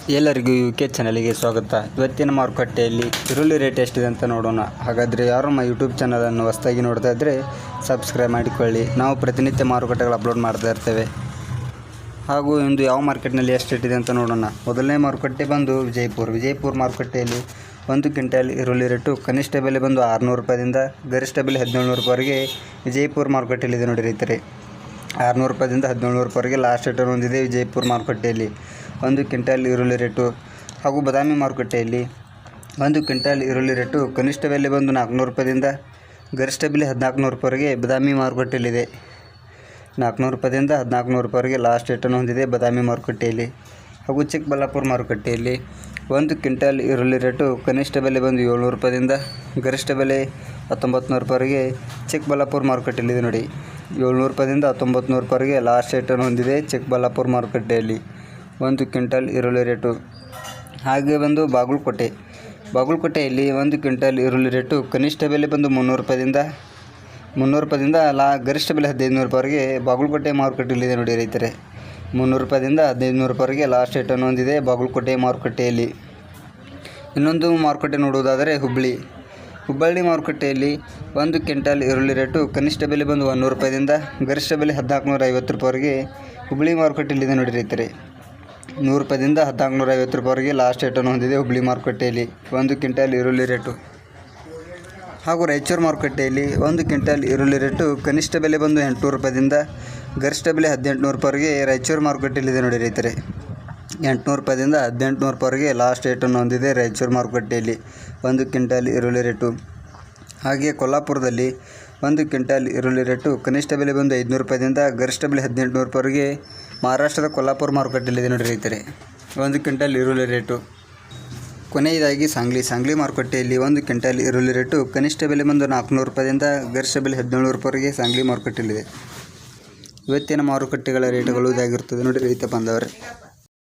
ಎಲ್ಲರಿಗೂ UK ಚಾನಲಿಗೆ ಸ್ವಾಗತ. ಇವತ್ತಿನ ಮಾರುಕಟ್ಟೆಯಲ್ಲಿ ಈರುಳ್ಳಿ ರೇಟ್ ಎಷ್ಟಿದೆ ಅಂತ ನೋಡೋಣ. ಹಾಗಾದರೆ ಯಾರು ನಮ್ಮ ಯೂಟ್ಯೂಬ್ ಚಾನಲನ್ನು ಹೊಸದಾಗಿ ನೋಡ್ತಾ ಇದ್ದರೆ ಸಬ್ಸ್ಕ್ರೈಬ್ ಮಾಡಿಕೊಳ್ಳಿ. ನಾವು ಪ್ರತಿನಿತ್ಯ ಮಾರುಕಟ್ಟೆಗಳು ಅಪ್ಲೋಡ್ ಮಾಡ್ತಾ ಇರ್ತೇವೆ. ಹಾಗೂ ಇಂದು ಯಾವ ಮಾರ್ಕೆಟ್ನಲ್ಲಿ ಎಷ್ಟು ರೇಟ್ ಇದೆ ಅಂತ ನೋಡೋಣ. ಮೊದಲನೇ ಮಾರುಕಟ್ಟೆ ಬಂದು ವಿಜಯಪುರ ಮಾರುಕಟ್ಟೆಯಲ್ಲಿ 1 ಕ್ವಿಂಟಲ್ ಈರುಳ್ಳಿ ರೇಟು ಕನಿಷ್ಠ ಬೆಲೆ ಬಂದು 600 ರೂಪಾಯಿದಿಂದ ಗರಿಷ್ಠ ಬೆಲೆ 1700 ರೂಪಾಯಿವರೆಗೆ ವಿಜಯಪುರ ಮಾರುಕಟ್ಟೆಯಲ್ಲಿದೆ ನೋಡಿ ರೈತರೆ. 600 ರೂಪಾಯಿದಿಂದ 1700 ರೂಪಾಯಿವರೆಗೆ ಲಾಸ್ಟ್ ರೇಟ್ ಹೊಂದಿದೆ ವಿಜಯಪುರ ಮಾರುಕಟ್ಟೆಯಲ್ಲಿ 1 ಕ್ವಿಂಟಲ್ ಈರುಳ್ಳಿ ರೇಟು. ಹಾಗೂ ಬಾದಾಮಿ ಮಾರುಕಟ್ಟೆಯಲ್ಲಿ 1 ಕ್ವಿಂಟಲ್ ಈರುಳ್ಳಿ ರೇಟು ಕನಿಷ್ಠ ಬೆಲೆ ಬಂದು 400 ರೂಪಾಯಿದಿಂದ ಗರಿಷ್ಠ ಬೆಲೆ 1400 ರೂಪಾಯಿವರೆಗೆ ಬಾದಾಮಿ ಮಾರುಕಟ್ಟೆಯಲ್ಲಿದೆ. 400 ರೂಪಾಯಿದಿಂದ 1400 ರೂಪಾಯಿವರೆಗೆ ಲಾಸ್ಟ್ ರೇಟನ್ನು ಹೊಂದಿದೆ ಬಾದಾಮಿ ಮಾರುಕಟ್ಟೆಯಲ್ಲಿ. ಹಾಗೂ ಚಿಕ್ಕಬಳ್ಳಾಪುರ ಮಾರುಕಟ್ಟೆಯಲ್ಲಿ 1 ಕ್ವಿಂಟಲ್ ಈರುಳ್ಳಿ ರೇಟು ಕನಿಷ್ಠ ಬೆಲೆ ಬಂದು 700 ರೂಪಾಯಿದಿಂದ ಗರಿಷ್ಠ ಬೆಲೆ 1900 ರೂಪಾಯಿವರೆಗೆ ಚಿಕ್ಕಬಳ್ಳಾಪುರ ಮಾರುಕಟ್ಟೆಯಲ್ಲಿದೆ ನೋಡಿ. 700 ರೂಪಾಯಿದಿಂದ 1900 ರೂಪಾಯಿವರೆಗೆ ಲಾಸ್ಟ್ ರೇಟನ್ನು ಹೊಂದಿದೆ ಚಿಕ್ಕಬಳ್ಳಾಪುರ ಮಾರುಕಟ್ಟೆಯಲ್ಲಿ 1 ಕ್ವಿಂಟಲ್ ಈರುಳ್ಳಿ ರೇಟು. ಹಾಗೆ ಬಂದು ಬಾಗಲಕೋಟೆಯಲ್ಲಿ 1 ಕ್ವಿಂಟಲ್ ಈರುಳ್ಳಿ ರೇಟು ಕನಿಷ್ಠ ಬೆಲೆ ಬಂದು 300 ರೂಪಾಯಿದಿಂದ ಗರಿಷ್ಠ ಬೆಲೆ 1500 ರೂಪಾಯಿವರೆಗೆ ಬಾಗಲಕೋಟೆ ಮಾರುಕಟ್ಟೆಯಲ್ಲಿದೆ ನೋಡಿ ರೈತರೆ. 300 ರೂಪಾಯಿದಿಂದ 1500 ರೂಪಾಯಿವರೆಗೆ ಲಾಸ್ಟ್ ರೇಟನ್ನು ಹೊಂದಿದೆ ಬಾಗಲಕೋಟೆ ಮಾರುಕಟ್ಟೆಯಲ್ಲಿ. ಇನ್ನೊಂದು ಮಾರುಕಟ್ಟೆ ನೋಡುವುದಾದರೆ ಹುಬ್ಬಳ್ಳಿ ಮಾರುಕಟ್ಟೆಯಲ್ಲಿ 1 ಕ್ವಿಂಟಲ್ ಈರುಳ್ಳಿ ರೇಟು ಕನಿಷ್ಠ ಬೆಲೆ ಬಂದು 100 ರೂಪಾಯಿದಿಂದ ಗರಿಷ್ಠ ಬೆಲೆ 1450 ರೂಪಾಯಿವರೆಗೆ ಹುಬ್ಬಳ್ಳಿ ಮಾರುಕಟ್ಟೆಯಲ್ಲಿದೆ ನೋಡಿ ರೈತರೆ. 100 ರೂಪಾಯಿದಿಂದ 1450 ರೂಪಾಯಿವರೆಗೆ ಲಾಸ್ಟ್ ರೇಟನ್ನು ಹೊಂದಿದೆ ಹುಬ್ಬಳ್ಳಿ ಮಾರುಕಟ್ಟೆಯಲ್ಲಿ 1 ಕ್ವಿಂಟಲ್ ಈರುಳ್ಳಿ ರೇಟು. ಹಾಗೂ ರಾಯಚೂರು ಮಾರುಕಟ್ಟೆಯಲ್ಲಿ 1 ಕ್ವಿಂಟಲ್ ಈರುಳ್ಳಿ ರೇಟು ಕನಿಷ್ಠ ಬೆಲೆ ಬಂದು 800 ರೂಪಾಯಿದಿಂದ ಗರಿಷ್ಠ ಬೆಲೆ 1800 ರೂಪಾಯಿವರೆಗೆ ರಾಯಚೂರು ಮಾರುಕಟ್ಟೆಯಲ್ಲಿದೆ ನೋಡಿ ರೈತರೆ. 800 ರೂಪಾಯಿದಿಂದ 1800 ರೂಪಾಯಿವರೆಗೆ ಲಾಸ್ಟ್ ರೇಟನ್ನು ಹೊಂದಿದೆ ರಾಯಚೂರು ಮಾರುಕಟ್ಟೆಯಲ್ಲಿ 1 ಕ್ವಿಂಟಲ್ ಈರುಳ್ಳಿ ರೇಟು. ಹಾಗೆಯೇ ಕೊಲ್ಹಾಪುರದಲ್ಲಿ 1 ಕ್ವಿಂಟಲ್ ಈರುಳ್ಳಿ ರೇಟು ಕನಿಷ್ಠ ಬೆಲೆ ಬಂದು 500 ರೂಪಾಯಿದಿಂದ ಗರಿಷ್ಠ ಬೆಲೆ 1800 ರೂಪಾಯಿವರೆಗೆ ಮಹಾರಾಷ್ಟ್ರದ ಕೊಲ್ಹಾಪುರ ಮಾರುಕಟ್ಟೆಯಲ್ಲಿದೆ ನೋಡಿ ರೈತರೆ 1 ಕ್ವಿಂಟಲ್ ಈರುಳ್ಳಿ ರೇಟು. ಕೊನೆಯದಾಗಿ ಸಾಂಗ್ಲಿ ಮಾರುಕಟ್ಟೆಯಲ್ಲಿ 1 ಕ್ವಿಂಟಲ್ ಈರುಳ್ಳಿ ರೇಟು ಕನಿಷ್ಠ ಬೆಲೆ ಬಂದು 400 ರೂಪಾಯಿದಿಂದ ಗರಿಷ್ಠ ಬೆಲೆ 1700 ರೂಪಾಯಿವರೆಗೆ ಸಾಂಗ್ಲಿ ಮಾರುಕಟ್ಟೆಯಲ್ಲಿದೆ. ಇವತ್ತಿನ ಮಾರುಕಟ್ಟೆಗಳ ರೇಟುಗಳು ಇದಾಗಿರ್ತದೆ ನೋಡಿ ರೈತ ಬಾಂಧವರೇ.